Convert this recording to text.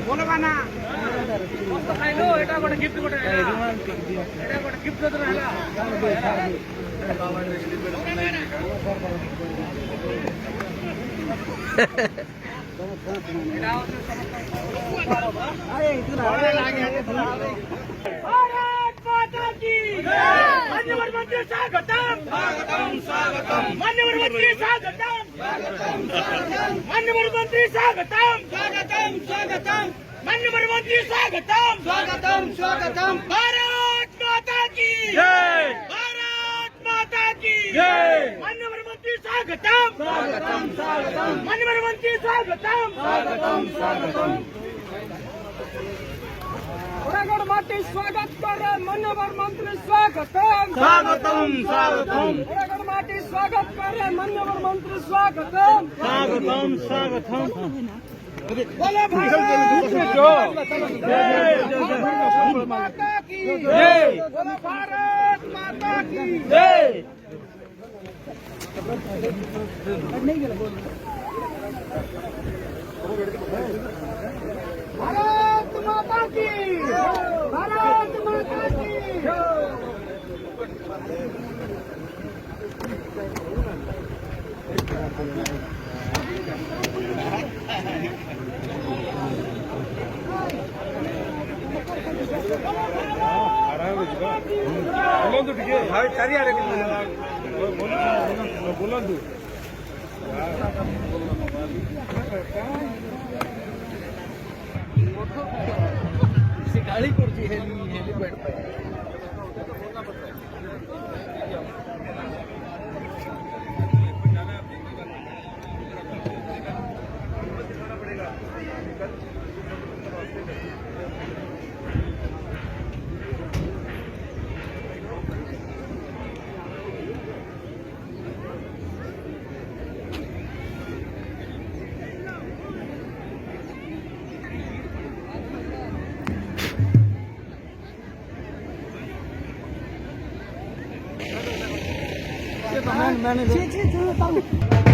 बोलवाना मस्त खाइलो एटा गोटे गिफ्ट गोटे एटा गोटे गिफ्ट दे रहला भारत माता की मान्यवर मंत्री स्वागतम स्वागतम स्वागतम मान्यवर मंत्री स्वागतम स्वागतम स्वागतम मान्यवर मंत्री स्वागतम स्वागतम स्वागतम मान्यवर मंत्री स्वागतम स्वागतम स्वागतम भारत माता की जय भारत माता की जय मान्यवर मंत्री स्वागतम स्वागतम स्वागतम मान्यवर मंत्री स्वागतम स्वागतम स्वागतम ओरागढ़ माटी स्वागत कर मान्यवर मंत्री स्वागतम स्वागतम स्वागतम ओरागढ़ माटी स्वागत कर मान्यवर मंत्री स्वागतम स्वागतम स्वागतम बोलो भारत माता की जय बोलो भारत माता की जय भारत माता की भारत माता की बोलंतु टिके भाई चारिआडे बोलंतु से गाड़ी करती हेलीपैड पे मैंने